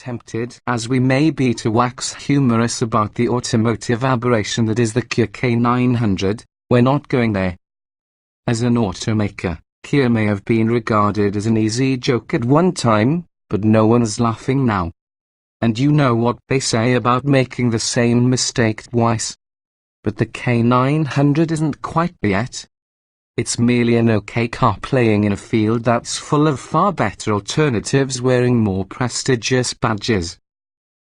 tempted as we may be to wax humorous about the automotive aberration that is the Kia K900, we're not going there. As an automaker, Kia may have been regarded as an easy joke at one time, but no one's laughing now. And you know what they say about making the same mistake twice. But the K900 isn't quite yet. It's merely an okay car playing in a field that's full of far better alternatives wearing more prestigious badges.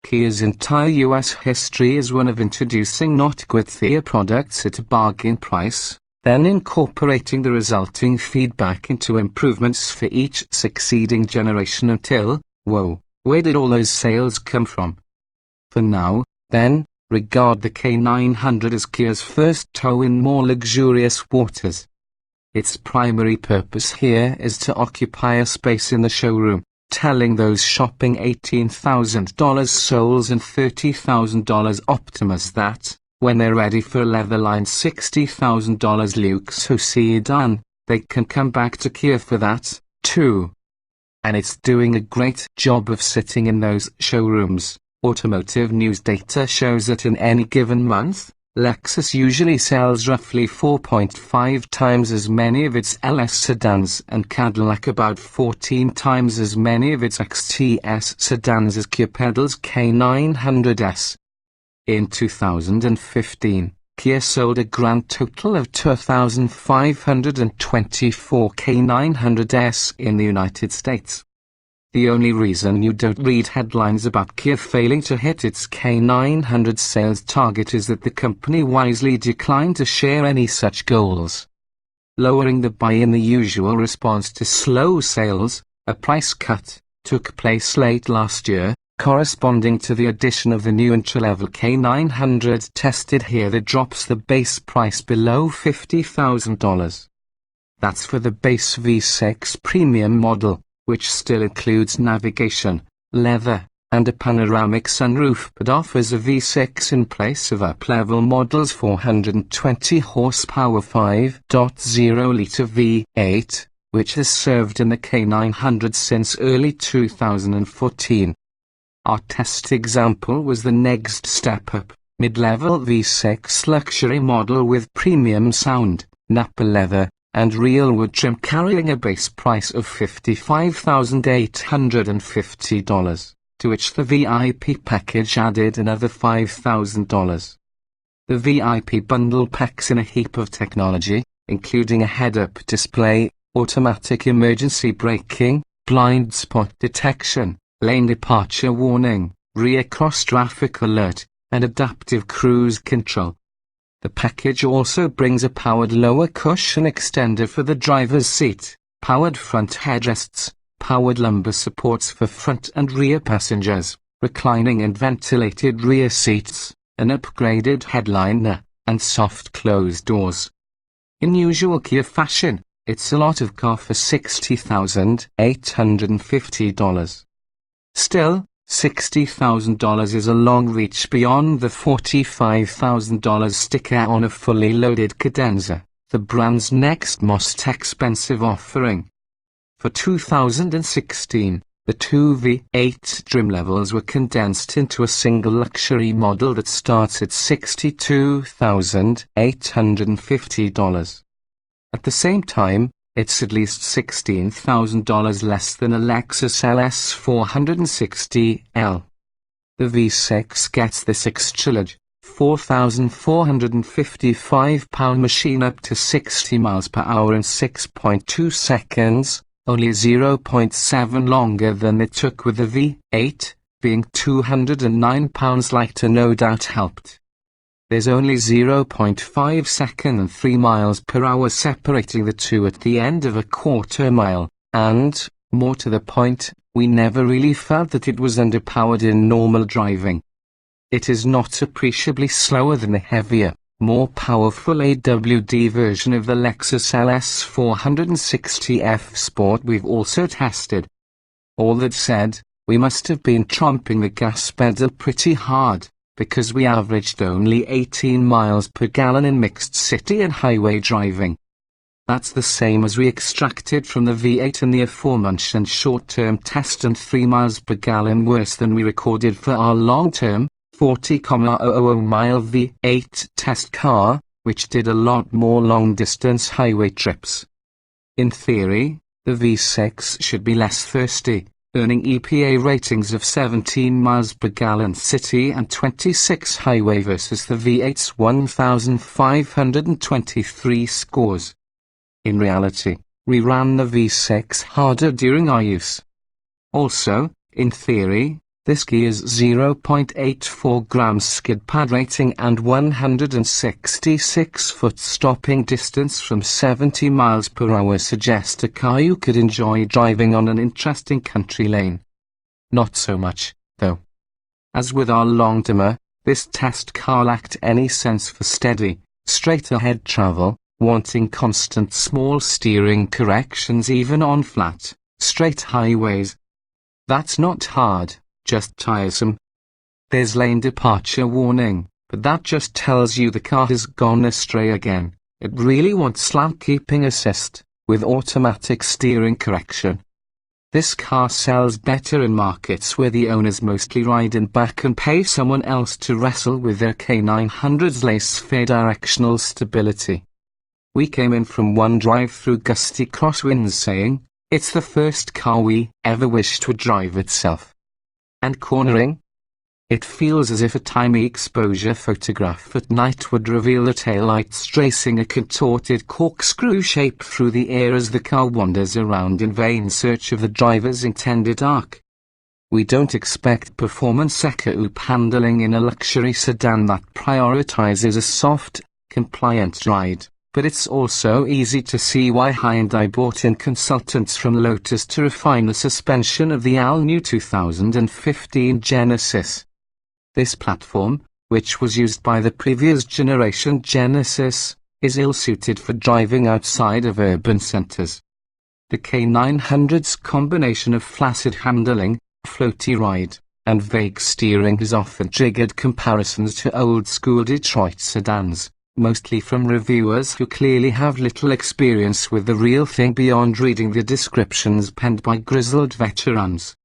Kia's entire US history is one of introducing not-quite-there products at a bargain price, then incorporating the resulting feedback into improvements for each succeeding generation until, whoa, where did all those sales come from? For now, then, regard the K900 as Kia's first toe in more luxurious waters. Its primary purpose here is to occupy a space in the showroom, telling those shopping $18,000 Souls and $30,000 Optimas that, when they're ready for a leather-lined $60,000 Luxo sedan, they can come back to Kia for that, too. And it's doing a great job of sitting in those showrooms. Automotive news data shows that in any given month, Lexus usually sells roughly 4.5 times as many of its LS sedans and Cadillac about 14 times as many of its XTS sedans as Kia peddles K900S. In 2015, Kia sold a grand total of 2,524 K900S in the United States. The only reason you don't read headlines about Kia failing to hit its K900 sales target is that the company wisely declined to share any such goals. Lowering the buy in the usual response to slow sales, a price cut, took place late last year, corresponding to the addition of the new entry-level K900 tested here that drops the base price below $50,000. That's for the base V6 premium model, which still includes navigation, leather, and a panoramic sunroof but offers a V6 in place of up-level models 420 horsepower 5.0-litre V8, which has served in the K900 since early 2014. Our test example was the next step up, mid-level V6 luxury model with premium sound, Napa leather, and real wood trim carrying a base price of $55,850, to which the VIP package added another $5,000. The VIP bundle packs in a heap of technology, including a head-up display, automatic emergency braking, blind spot detection, lane departure warning, rear cross-traffic alert, and adaptive cruise control. The package also brings a powered lower cushion extender for the driver's seat, powered front headrests, powered lumbar supports for front and rear passengers, reclining and ventilated rear seats, an upgraded headliner, and soft closed doors. In usual Kia fashion, it's a lot of car for $60,850. Still, $60,000 is a long reach beyond the $45,000 sticker on a fully loaded Cadenza, the brand's next most expensive offering. For 2016, the two V8 trim levels were condensed into a single luxury model that starts at $62,850. At the same time, it's at least $16,000 less than a Lexus LS 460L. The V6 gets this extra-large, 4,455-pound machine up to 60 miles per hour in 6.2 seconds, only 0.7 longer than it took with the V8, being 209 pounds lighter no doubt helped. There's only 0.5 seconds and 3 miles per hour separating the two at the end of a quarter mile, and, more to the point, we never really felt that it was underpowered in normal driving. It is not appreciably slower than the heavier, more powerful AWD version of the Lexus LS 460F Sport we've also tested. All that said, we must have been tromping the gas pedal pretty hard, because we averaged only 18 miles per gallon in mixed city and highway driving. That's the same as we extracted from the V8 in the aforementioned short-term test, and 3 miles per gallon worse than we recorded for our long-term, 40,000 mile V8 test car, which did a lot more long-distance highway trips. In theory, the V6 should be less thirsty, earning EPA ratings of 17 miles per gallon city and 26 highway versus the V8's 1,523 scores. In reality, we ran the V6 harder during our use. Also, in theory, this gear's 0.84 grams skid pad rating and 166-foot stopping distance from 70 miles per hour suggest a car you could enjoy driving on an interesting country lane. Not so much, though. As with our long-termer, this test car lacked any sense for steady, straight-ahead travel, wanting constant small steering corrections even on flat, straight highways. That's not hard, just tiresome. There's lane departure warning, but that just tells you the car has gone astray again. It really wants slack keeping assist, with automatic steering correction. This car sells better in markets where the owners mostly ride in back and pay someone else to wrestle with their K900's laissez-faire directional stability. We came in from one drive through gusty crosswinds saying, it's the first car we ever wished would drive itself. And cornering? It feels as if a tiny exposure photograph at night would reveal the taillights tracing a contorted corkscrew shape through the air as the car wanders around in vain search of the driver's intended arc. We don't expect performance eco-oop handling in a luxury sedan that prioritizes a soft, compliant ride. But it's also easy to see why Hyundai brought in consultants from Lotus to refine the suspension of the all-new 2015 Genesis. This platform, which was used by the previous generation Genesis, is ill-suited for driving outside of urban centers. The K900's combination of flaccid handling, floaty ride, and vague steering has often triggered comparisons to old-school Detroit sedans, mostly from reviewers who clearly have little experience with the real thing beyond reading the descriptions penned by grizzled veterans.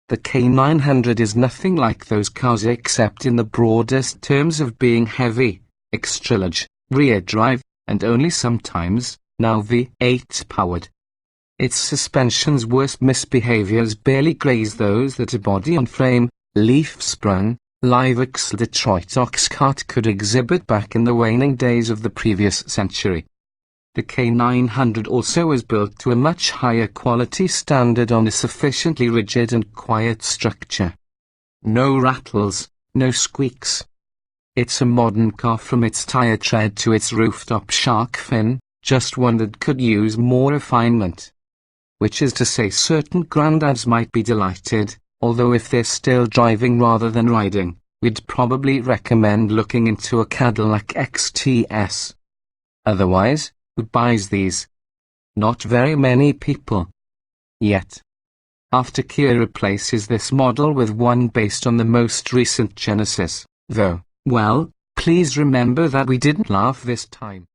The K900 is nothing like those cars except in the broadest terms of being heavy, extra-large, rear-drive, and only sometimes, now V8 powered. Its suspension's worst misbehaviors barely graze those that a body-on-frame, leaf-sprung, live-axle Detroit ox cart could exhibit back in the waning days of the previous century. The K900 also is built to a much higher quality standard on a sufficiently rigid and quiet structure. No rattles, no squeaks. It's a modern car from its tire tread to its rooftop shark fin, just one that could use more refinement. Which is to say certain granddads might be delighted, although if they're still driving rather than riding, we'd probably recommend looking into a Cadillac XTS. Otherwise, who buys these? Not very many people. Yet. After Kia replaces this model with one based on the most recent Genesis, though, well, please remember that we didn't laugh this time.